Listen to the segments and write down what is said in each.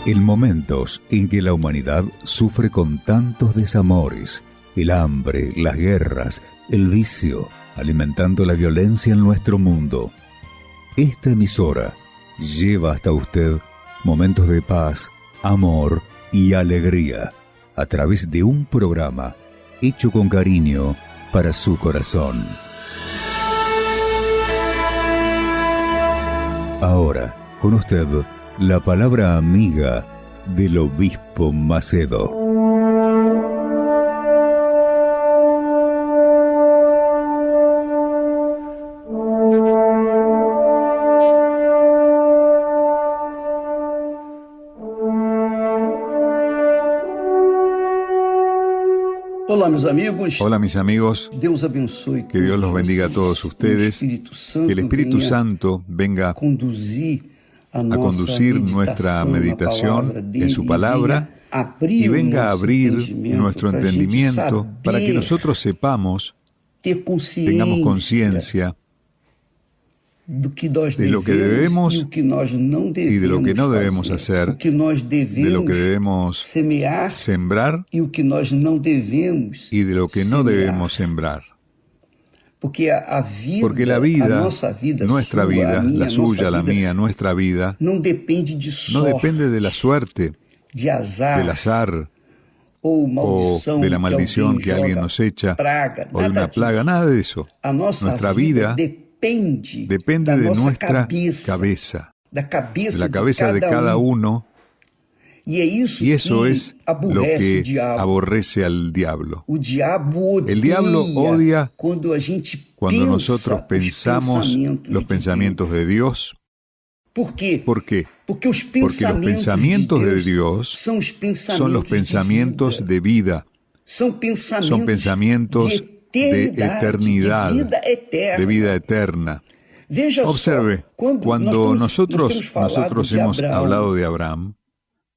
En momentos en que la humanidad sufre con tantos desamores, el hambre, las guerras, el vicio, alimentando la violencia en nuestro mundo, esta emisora lleva hasta usted momentos de paz, amor y alegría a través de un programa hecho con cariño para su corazón. Ahora, con usted, la palabra amiga del obispo Macedo. Hola mis amigos. Hola mis amigos. Dios abençoe. Que Dios los bendiga a todos ustedes. Que el Espíritu Santo venga a conducir nuestra meditación en su palabra y venga a abrir nuestro entendimiento para que nosotros sepamos, tengamos conciencia de lo que debemos y de lo que no debemos hacer, de lo que debemos sembrar y de lo que no debemos sembrar. Porque la vida, nuestra vida, la suya, la mía, nuestra vida, no depende de la suerte, del azar, o de la maldición que alguien nos echa, o de una plaga, nada de eso. Nuestra vida depende de nuestra cabeza, de la cabeza de cada uno. Y eso es lo que aborrece al diablo. El diablo odia cuando nosotros pensamos los pensamientos de Dios. ¿Por qué? Porque los pensamientos de Dios son los pensamientos de vida. Son pensamientos de eternidad, de vida eterna. Observe, cuando nosotros hemos hablado de Abraham,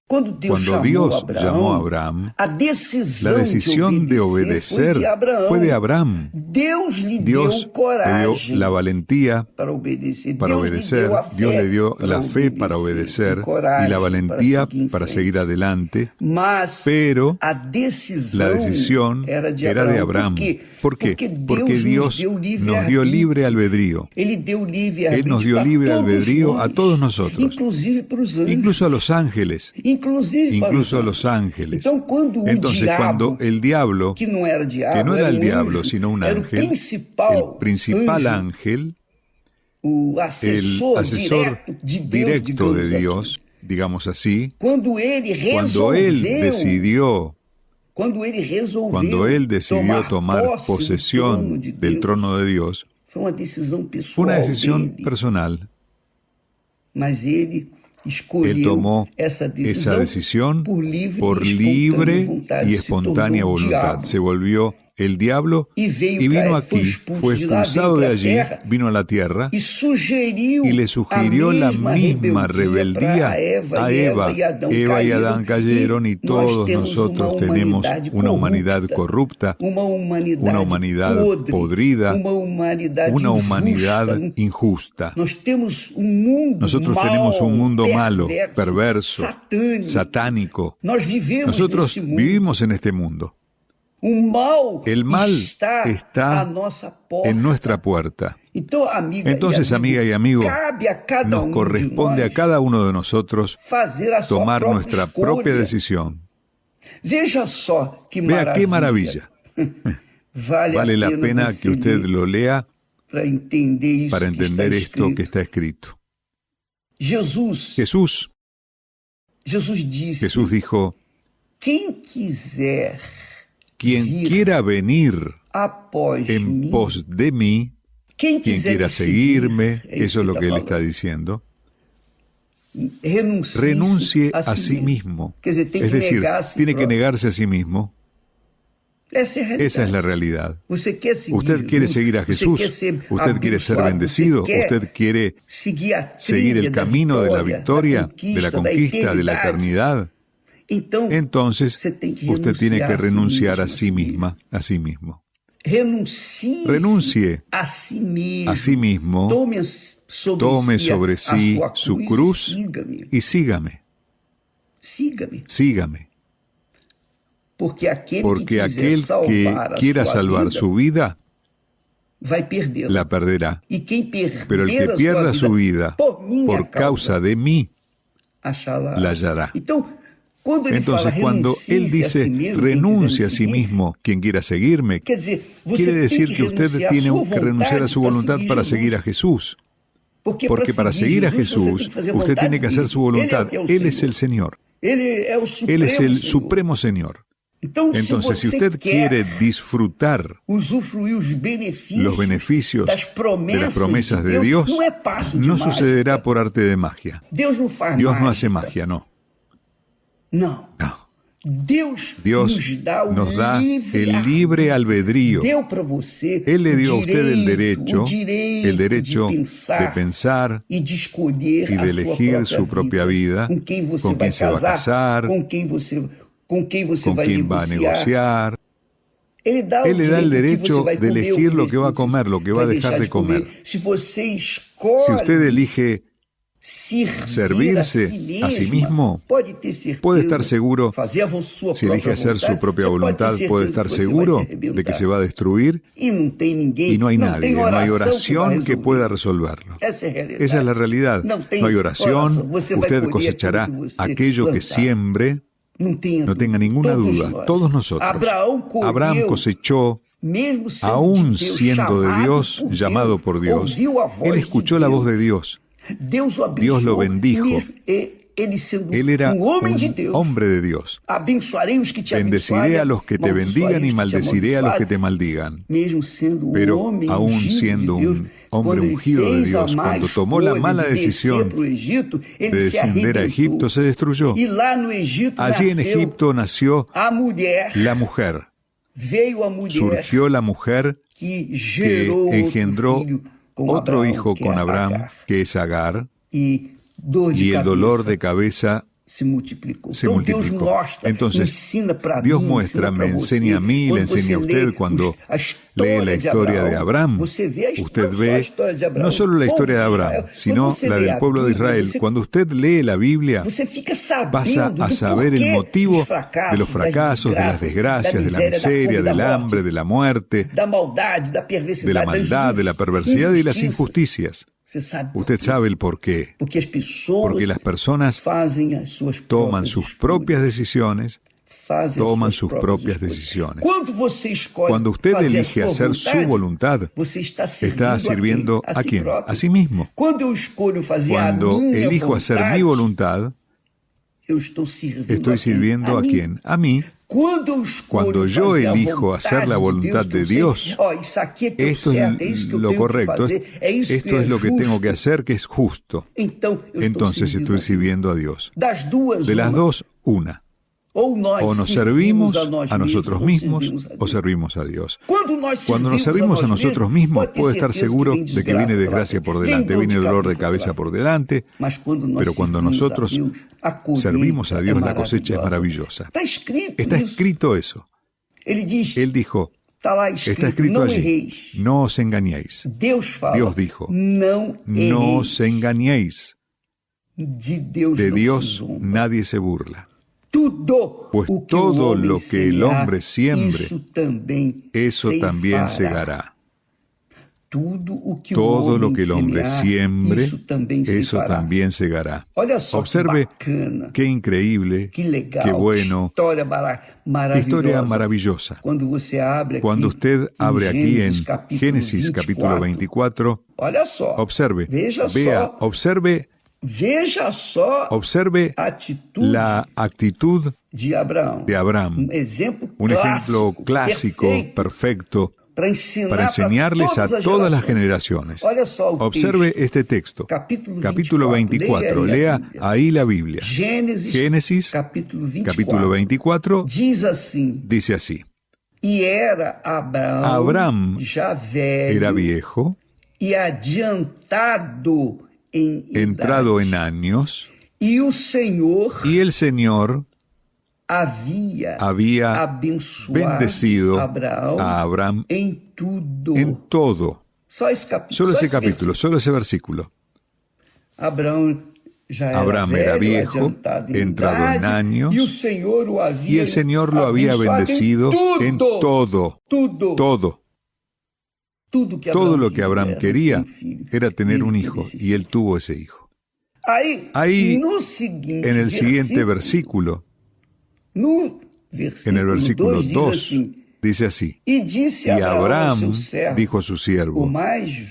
cuando Dios llamó a Abraham, la decisión de obedecer fue de Abraham. Dios le dio la valentía para obedecer, Dios le dio la fe para obedecer y la valentía para seguir adelante, pero la decisión era de Abraham. ¿Por qué? Porque Dios nos dio libre albedrío. Él nos dio libre albedrío a todos nosotros, incluso a los ángeles. Incluso a los ángeles. Entonces, cuando el diablo, que no era el diablo, sino un ángel, el principal ángel, el asesor directo de Dios, digamos así, cuando él decidió tomar posesión del trono de Dios, fue una decisión personal. Él tomó esa decisión por libre y espontánea voluntad. Se volvió el diablo y vino aquí, fue expulsado de allí, vino a la tierra y le sugirió la misma rebeldía a Eva. Eva y Adán cayeron y todos nosotros tenemos una humanidad corrupta, una humanidad podrida, una humanidad injusta. Nosotros tenemos un mundo malo, perverso, satánico. Nosotros vivimos en este mundo. El mal está en nuestra puerta. Entonces, amiga y amigo, nos corresponde a cada uno de nosotros tomar nuestra propia decisión. Vea qué maravilla. Vale la pena que usted lo lea para entender esto que está escrito. Jesús dijo: quien quiera venir en pos de mí, quien quiera seguirme, eso es lo que él está diciendo, renuncie a sí mismo. Es decir, tiene que negarse a sí mismo. Esa es la realidad. Usted quiere seguir a Jesús, usted quiere ser bendecido, usted quiere seguir el camino de la victoria, de la conquista, de la eternidad. Entonces, usted tiene que renunciar a sí misma, a sí mismo. Renuncie a sí mismo, tome sobre sí su cruz y sígame. sígame. Porque aquel que quiera salvar su vida, la perderá. Pero el que pierda su vida por causa de mí, la hallará. Entonces, cuando Él dice, renuncia a sí mismo, quien quiera seguirme, quiere decir que usted tiene que renunciar a su voluntad para seguir a Jesús. Porque para seguir a Jesús, usted tiene que hacer su voluntad. Él es el Señor. Él es el Supremo Señor. Entonces, si usted quiere disfrutar los beneficios de las promesas de Dios, no sucederá por arte de magia. Dios no hace magia, no. No. Dios nos da el libre albedrío. Él le dio a usted el derecho de pensar y de elegir su propia vida, con quién se va a casar, con quién va a negociar. Él le da el derecho de elegir lo que va a comer, lo que va a dejar de comer. Si usted elige servirse a sí mismo, puede estar seguro, si elige hacer su propia voluntad, puede estar seguro de que se va a destruir y no hay nadie, no hay oración que pueda resolverlo. Esa es la realidad. No hay oración, usted cosechará aquello que siembre, no tenga ninguna duda. Todos nosotros. Abraham cosechó, aún siendo de Dios, llamado por Dios. Él escuchó la voz de Dios. Dios lo bendijo. Él era un hombre de Dios. Bendeciré a los que te bendigan y maldeciré a los que te maldigan. Pero aún siendo un hombre ungido de Dios, cuando tomó la mala decisión de descender a Egipto, se destruyó. Allí en Egipto nació la mujer. Surgió la mujer que engendró otro hijo con Abraham, que es Agar, y el dolor de cabeza se multiplicó. Entonces, Dios muestra, me enseña a mí, le enseña a usted cuando lee la historia de Abraham. Usted ve no solo la historia de Abraham, sino la del pueblo de Israel. Cuando usted lee la Biblia, pasa a saber el motivo de los fracasos, de las desgracias, de la miseria, del hambre, de la muerte, de la maldad, de la perversidad y las injusticias. Usted sabe el por qué. Porque las personas toman sus propias decisiones, Cuando usted elige hacer su voluntad, está sirviendo ¿a quién? A sí mismo. Cuando elijo hacer mi voluntad, estoy sirviendo ¿a quién? A mí. Cuando yo elijo hacer la voluntad de Dios, esto es lo correcto, esto es lo que tengo que hacer, que es justo. Entonces estoy sirviendo a Dios. De las dos, una. O nos servimos a nosotros mismos o servimos a Dios. Cuando nos servimos a nosotros mismos, puede estar seguro de que viene desgracia por delante, viene dolor de cabeza por delante, pero cuando nosotros servimos a Dios, la cosecha es maravillosa. Está escrito eso. Él dijo, está escrito allí, no os engañéis. Dios dijo, no os engañéis. De Dios nadie se burla. Pues todo lo que el hombre siembre, eso también segará. Todo lo que el hombre siembre, eso también segará. Observe qué increíble, qué bueno, qué historia maravillosa. Cuando usted abre aquí en Génesis capítulo 24, observe, observe la actitud de Abraham, un ejemplo clásico, perfecto, para enseñarles a todas las generaciones. Observe este texto, capítulo 24, lea ahí la Biblia. Génesis, capítulo 24, dice así. Abraham era viejo, entrado en años, y el Señor había bendecido a Abraham en todo. Solo ese capítulo, solo ese versículo. Abraham era viejo, entrado en años, y el Señor lo había bendecido en todo. Todo lo que Abraham quería era tener un hijo, y él tuvo ese hijo. Ahí, en el siguiente versículo, en el versículo 2, dice así: y Abraham dijo a su siervo,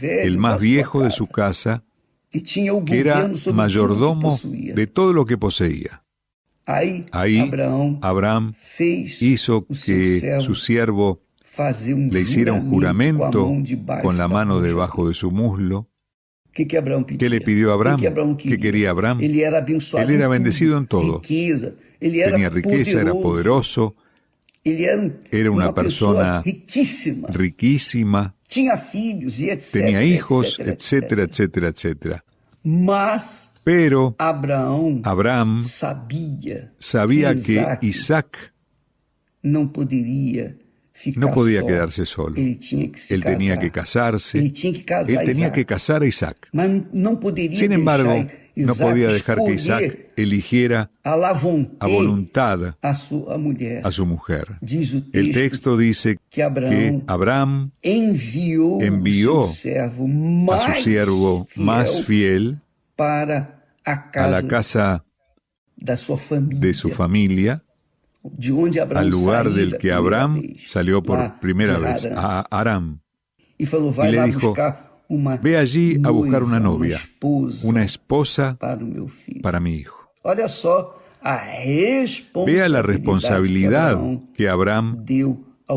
el más viejo de su casa, que era mayordomo de todo lo que poseía. Ahí Abraham hizo que su siervo le hiciera un juramento con la mano debajo de su muslo. ¿Qué le pidió a Abraham? ¿Qué quería Abraham? Él era bendecido en todo. Tenía riqueza, era poderoso, era una persona riquísima, tenía hijos, etcétera, etcétera, etcétera. Pero Abraham sabía que Isaac no podía quedarse solo. Él tenía que casarse. Él tenía que casar a Isaac. Sin embargo, no podía dejar que Isaac eligiera a voluntad a su mujer. El texto dice que Abraham envió a su siervo más fiel a la casa de su familia, al lugar del que Abraham salió por primera vez, a Aram. Y le dijo: ve allí a buscar una novia, una esposa para mi hijo. Vea la responsabilidad que Abraham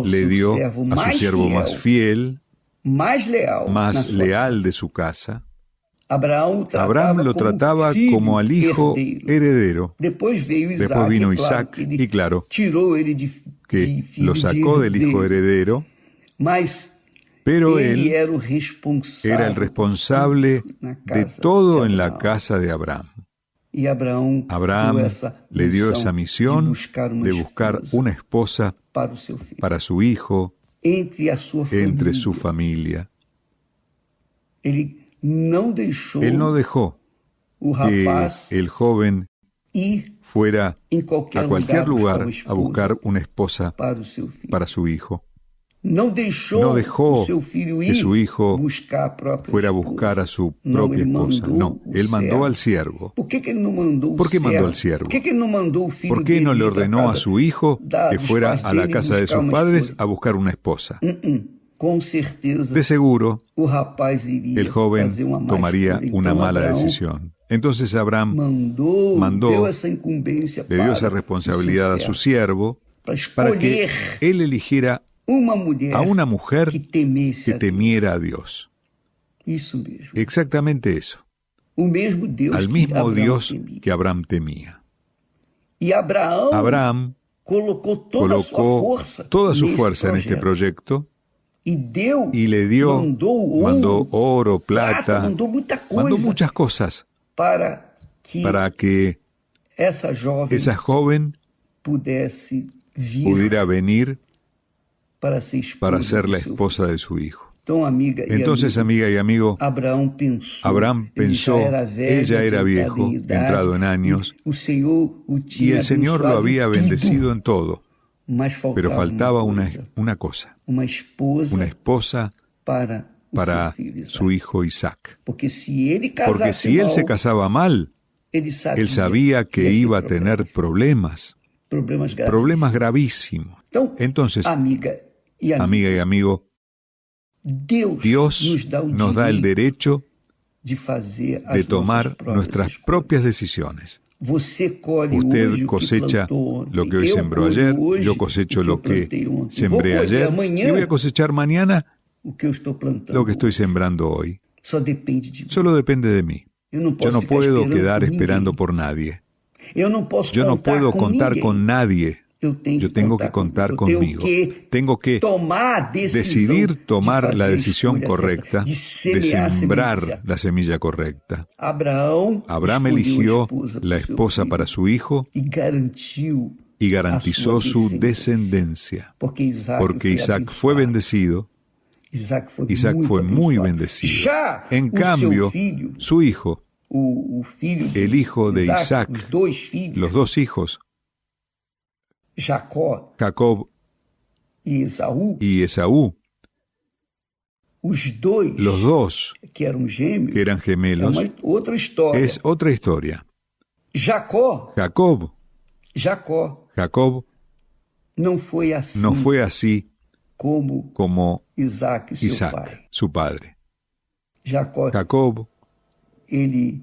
le dio a su siervo más fiel, más leal de su casa. Abraham lo trataba como al hijo heredero. Después vino Isaac, y claro, que lo sacó del hijo heredero, pero él era el responsable de todo en la casa de Abraham. Abraham le dio esa misión de buscar una esposa para su hijo entre su familia. Él no dejó que el joven fuera a cualquier lugar a buscar una esposa para su hijo. No dejó que su hijo fuera a buscar a su propia esposa. No, él mandó al siervo. ¿Por qué mandó al siervo? ¿Por qué no le ordenó a su hijo que fuera a la casa de sus padres a buscar una esposa? De seguro, el joven tomaría una mala decisión. Entonces Abraham le dio esa responsabilidad a su siervo para que él eligiera a una mujer que temiera a Dios. Exactamente eso. Al mismo Dios que Abraham temía. Abraham colocó toda su fuerza en este proyecto y le mandó oro, plata, mandó muchas cosas para que esa joven pudiera venir para ser la esposa de su hijo. Entonces, amiga y amigo, Abraham pensó, él ya era viejo, entrado en años, y el Señor lo había bendecido en todo. Pero faltaba una cosa, una esposa para su hijo Isaac. Porque si él se casaba mal, él sabía que iba a tener problemas gravísimos. Entonces, amiga y amigo, Dios nos da el derecho de tomar nuestras propias decisiones. Usted cosecha lo que hoy sembró ayer, yo cosecho lo que sembré ayer, y voy a cosechar mañana lo que estoy sembrando hoy. Solo depende de mí. Yo no puedo quedar esperando por nadie. Yo no puedo contar con nadie. Yo tengo que contar conmigo. Tengo que decidir tomar la decisión correcta de sembrar la semilla correcta. Abraham eligió la esposa para su hijo y garantizó su descendencia. Porque Isaac fue bendecido. Isaac fue muy bendecido. En cambio, su hijo el hijo de Isaac, los dos hijos, Jacob y Esaú, los dos que eran gemelos, es otra historia. Jacob no fue así como Isaac, su padre. Jacob,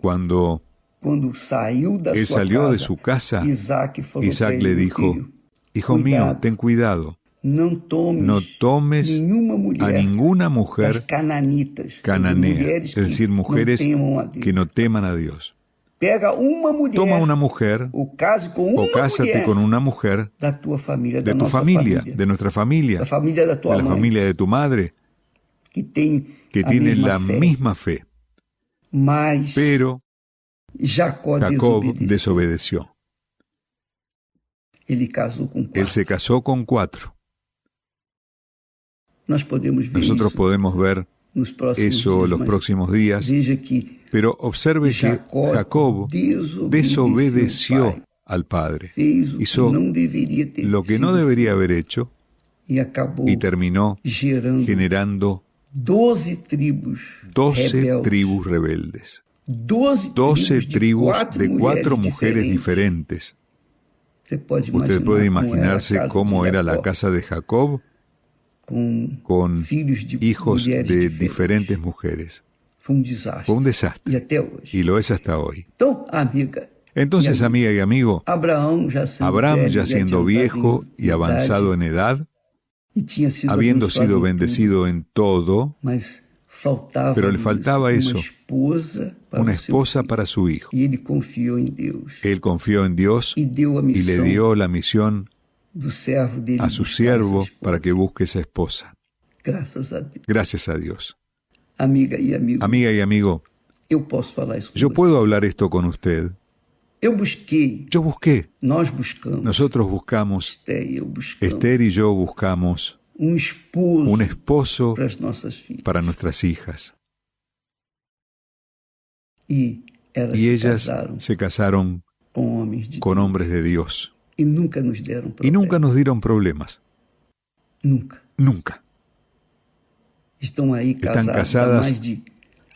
cuando él salió de su casa, Isaac le dijo: hijo mío, ten cuidado, no tomes a ninguna mujer cananea, es decir, mujeres que no teman a Dios. Toma una mujer o cásate con una mujer de tu familia, de nuestra familia, de la familia de tu madre, que tiene la misma fe. Pero Jacob desobedeció. Él se casó con 4. Nosotros podemos ver eso los próximos días, pero observe que Jacob desobedeció al padre, hizo lo que no debería haber hecho y terminó generando 12 tribus rebeldes, 12 tribus de 4 mujeres diferentes. Usted puede imaginarse cómo era la casa de Jacob con hijos de diferentes mujeres. Fue un desastre y lo es hasta hoy. Entonces, amiga y amigo, Abraham, ya siendo viejo y avanzado en edad, habiendo sido bendecido en todo, pero le faltaba eso, una esposa para su hijo. Él confió en Dios y le dio la misión a su siervo para que busque esa esposa. Gracias a Dios. Amiga y amigo, yo puedo hablar esto con usted. Yo busqué. Nosotros buscamos. Esther y yo buscamos un esposo para nuestras hijas. Y ellas se casaron con hombres de Dios. Y nunca nos dieron problemas. Nunca. Están casadas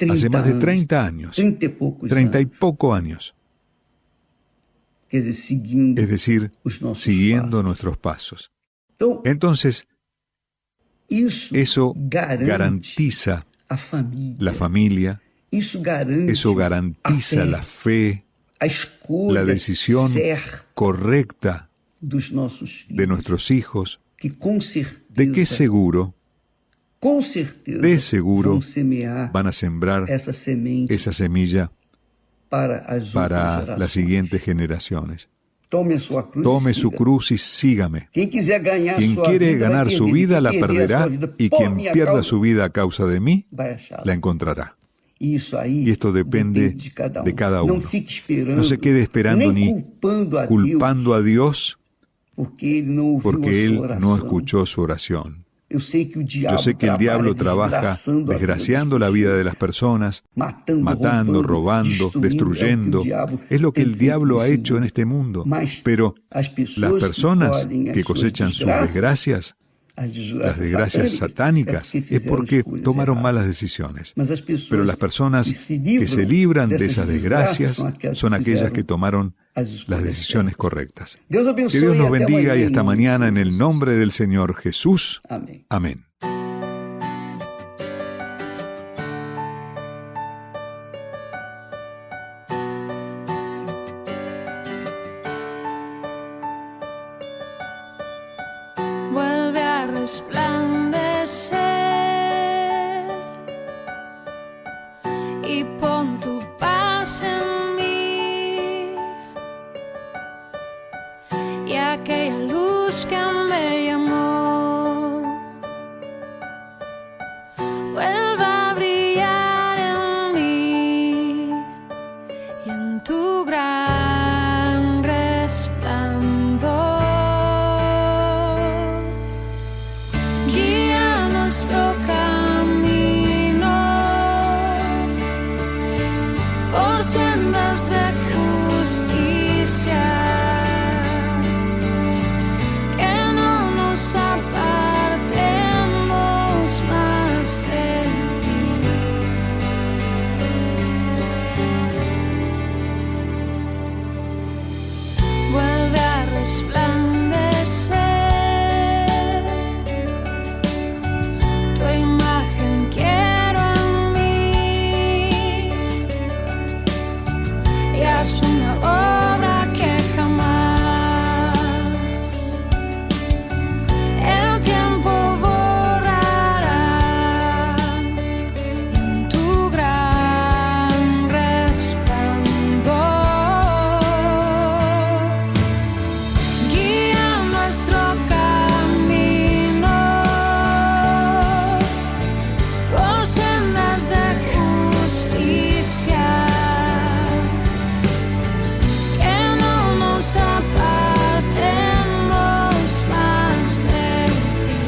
hace más de 30 años. 30 y poco años. Es decir, siguiendo nuestros pasos. Entonces, eso garantiza la familia, eso garantiza la fe, la decisión correcta de nuestros hijos, de que de seguro van a sembrar esa semilla para las siguientes generaciones. Tome su cruz y sígame. Quien quiere ganar su vida la perderá, y quien pierda su vida a causa de mí la encontrará. Y esto depende de cada uno. No se quede esperando ni culpando a Dios porque Él no escuchó su oración. Yo sé que el diablo trabaja desgraciando la vida de las personas, matando, robando, destruyendo. Es lo que el diablo ha hecho en este mundo. Pero las personas que cosechan sus desgracias, las desgracias satánicas, es porque tomaron malas decisiones. Pero las personas que se libran de esas desgracias son aquellas que tomaron las decisiones correctas. Que Dios nos bendiga y hasta mañana en el nombre del Señor Jesús. Amén. Vuelve a resplandecer y pon tu paz en mí, y aquella luz que me llamó vuelve a brillar en mí y en tu gran resplandor. Guía nuestro camino sendas de justicia, que no nos apartemos más de ti. Vuelve a resplandecer tu imagen, quiero en mí, y haz una obra que jamás el tiempo borrará. En tu gran resplandor, guía nuestro camino por sendas de justicia, que no nos apartemos más de ti.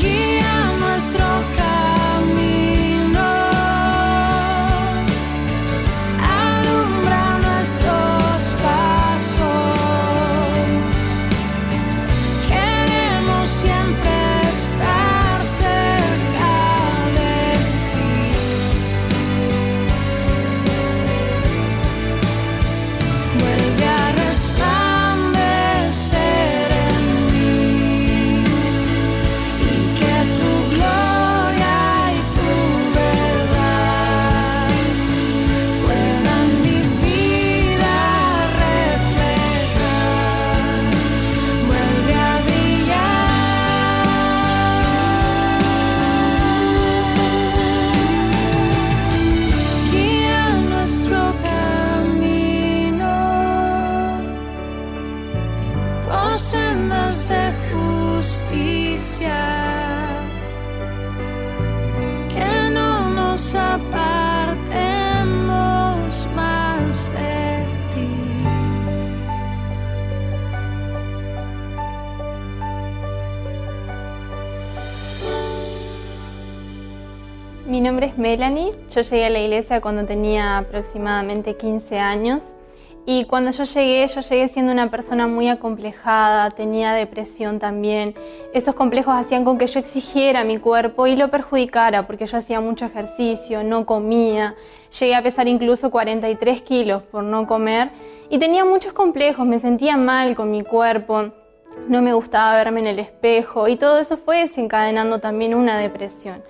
Guía nuestro camino, alumbra nuestros pasos. Queremos siempre estar cerca de ti. Vuelve a resplandecer en mí, y que tu gloria y tu verdad puedan mi vida reflejar. Vuelve a brillar, guía nuestro camino por sendas de justicia, que no nos apartemos más de ti. Mi nombre es Melanie, yo llegué a la iglesia cuando tenía aproximadamente 15 años y cuando yo llegué siendo una persona muy acomplejada, tenía depresión también. Esos complejos hacían con que yo exigiera a mi cuerpo y lo perjudicara porque yo hacía mucho ejercicio, no comía, llegué a pesar incluso 43 kilos por no comer y tenía muchos complejos, me sentía mal con mi cuerpo, no me gustaba verme en el espejo y todo eso fue desencadenando también una depresión.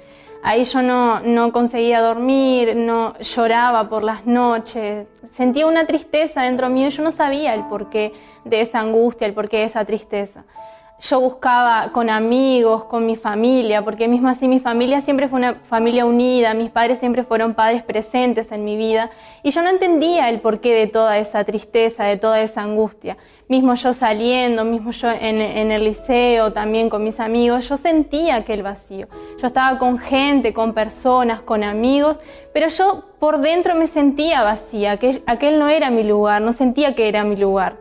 Ahí yo no conseguía dormir, no lloraba por las noches, sentía una tristeza dentro mío y yo no sabía el porqué de esa angustia, el porqué de esa tristeza. Yo buscaba con amigos, con mi familia, porque mismo así mi familia siempre fue una familia unida, mis padres siempre fueron padres presentes en mi vida y yo no entendía el porqué de toda esa tristeza, de toda esa angustia. Mismo yo saliendo, mismo yo en el liceo, también con mis amigos, yo sentía aquel vacío. Yo estaba con gente, con personas, con amigos, pero yo por dentro me sentía vacía, que aquel no era mi lugar, no sentía que era mi lugar.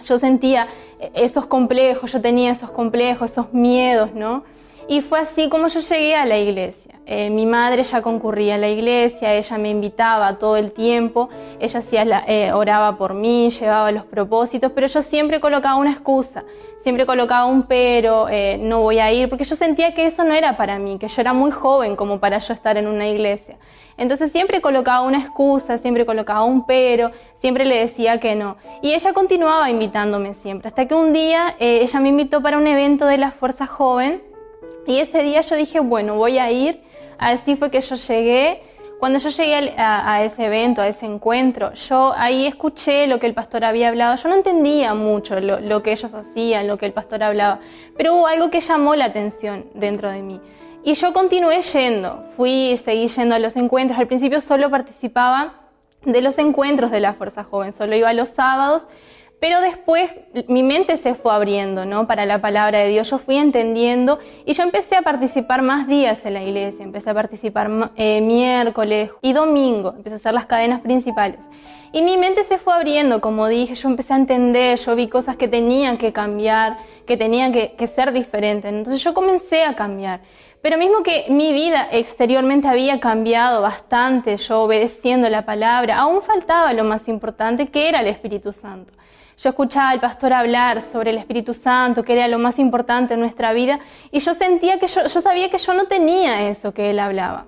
Yo sentía esos complejos, yo tenía esos complejos, esos miedos, ¿no? Y fue así como yo llegué a la iglesia. Mi madre ya concurría a la iglesia, ella me invitaba todo el tiempo, ella oraba por mí, llevaba los propósitos, pero yo siempre colocaba una excusa, siempre colocaba un pero, no voy a ir, porque yo sentía que eso no era para mí, que yo era muy joven como para yo estar en una iglesia. Entonces siempre colocaba una excusa, siempre colocaba un pero, siempre le decía que no. Y ella continuaba invitándome siempre, hasta que un día ella me invitó para un evento de la Fuerza Joven y ese día yo dije, bueno, voy a ir. Así fue que yo llegué. Cuando yo llegué a ese evento, a ese encuentro, yo ahí escuché lo que el pastor había hablado. Yo no entendía mucho lo que ellos hacían, lo que el pastor hablaba, pero hubo algo que llamó la atención dentro de mí. Y yo continué yendo, seguí yendo a los encuentros. Al principio solo participaba de los encuentros de la Fuerza Joven, solo iba los sábados, pero después mi mente se fue abriendo, ¿no? Para la palabra de Dios. Yo fui entendiendo y yo empecé a participar más días en la iglesia, empecé a participar miércoles y domingo, empecé a hacer las cadenas principales. Y mi mente se fue abriendo, como dije, yo empecé a entender, yo vi cosas que tenían que cambiar, que tenía que ser diferente. Entonces yo comencé a cambiar. Pero mismo que mi vida exteriormente había cambiado bastante, yo obedeciendo la palabra, aún faltaba lo más importante, que era el Espíritu Santo. Yo escuchaba al pastor hablar sobre el Espíritu Santo, que era lo más importante en nuestra vida, y yo sentía que yo sabía que yo no tenía eso que él hablaba.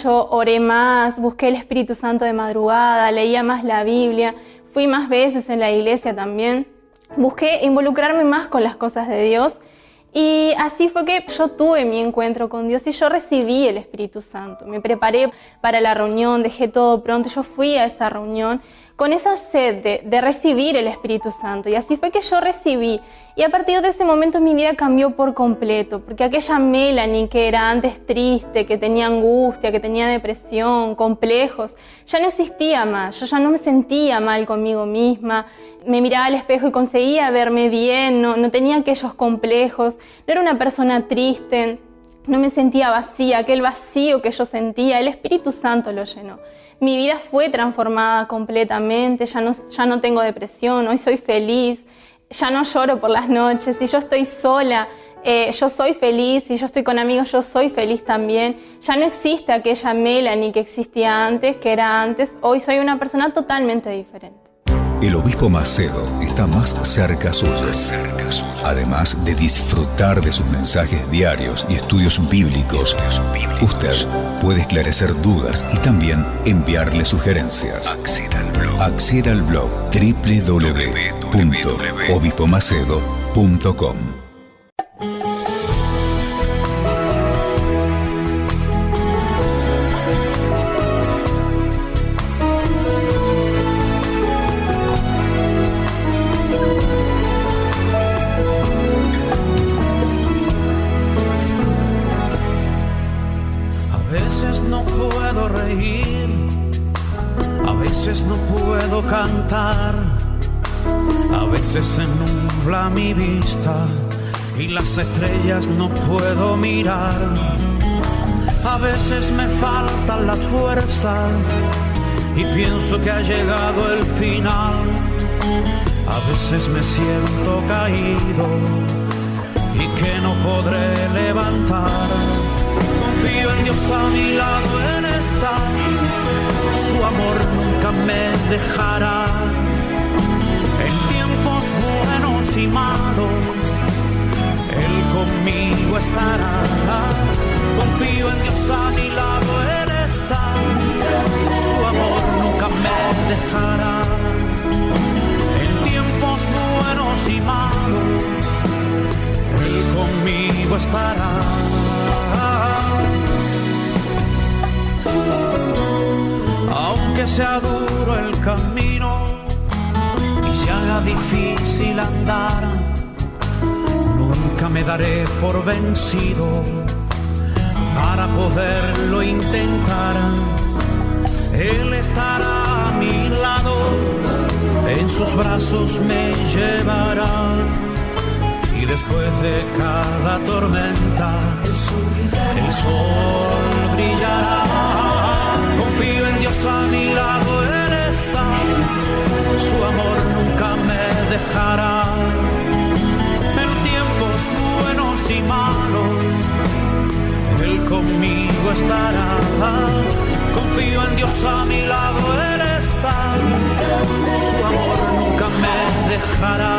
Yo oré más, busqué el Espíritu Santo de madrugada, leía más la Biblia, fui más veces en la iglesia también, busqué involucrarme más con las cosas de Dios. Y así fue que yo tuve mi encuentro con Dios y yo recibí el Espíritu Santo. Me preparé para la reunión, dejé todo pronto, yo fui a esa reunión con esa sed de recibir el Espíritu Santo. Y así fue que yo recibí. Y a partir de ese momento mi vida cambió por completo, porque aquella Melanie que era antes triste, que tenía angustia, que tenía depresión, complejos, ya no existía más. Yo ya no me sentía mal conmigo misma. Me miraba al espejo y conseguía verme bien, no tenía aquellos complejos, no era una persona triste, no me sentía vacía, aquel vacío que yo sentía, el Espíritu Santo lo llenó. Mi vida fue transformada completamente, ya no tengo depresión, hoy soy feliz, ya no lloro por las noches, si yo estoy sola, yo soy feliz, si yo estoy con amigos, yo soy feliz también. Ya no existe aquella Melanie que existía antes, que era antes, hoy soy una persona totalmente diferente. El obispo Macedo está más cerca suyo. Además de disfrutar de sus mensajes diarios y estudios bíblicos, usted puede esclarecer dudas y también enviarle sugerencias. Acceda al blog www.obispomacedo.com. Cantar, a veces se nubla mi vista y las estrellas no puedo mirar. A veces me faltan las fuerzas y pienso que ha llegado el final. A veces me siento caído y que no podré levantar. Confío en Dios a mi lado, Él está. Su amor nunca me dejará. En tiempos buenos y malos, Él conmigo estará. Confío en Dios a mi lado, Él está. Su amor nunca me dejará. En tiempos buenos y malos, Él conmigo estará. Aunque sea duro el camino y se haga difícil andar, nunca me daré por vencido para poderlo intentar. Él estará a mi lado, en sus brazos me llevará. Y después de cada tormenta, el sol brillará. Confío en Dios a mi lado, Él está. Su amor nunca me dejará. En tiempos buenos y malos, Él conmigo estará. Confío en Dios a mi lado, Él está. Su amor nunca me dejará.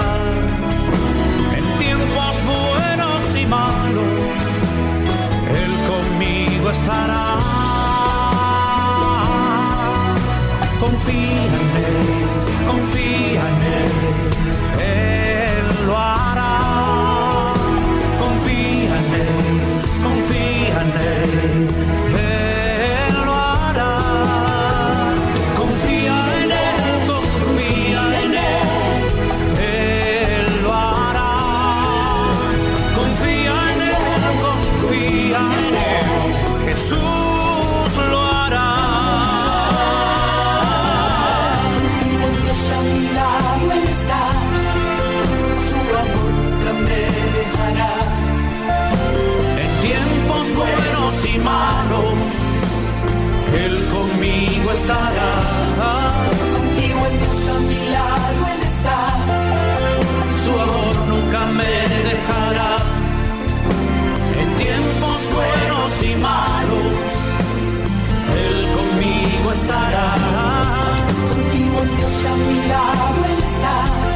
En tiempos buenos y malos, Él conmigo estará. Confía en Él, lo hará. Confía en Él, Él lo hará. Confía en Él, Él lo hará. Confía en Él, Jesús lo hará. Buenos y malos, Él conmigo estará. Contigo en Dios a mi lado Él está. Su amor nunca me dejará. estará. Confío en Dios, a mi lado Él está.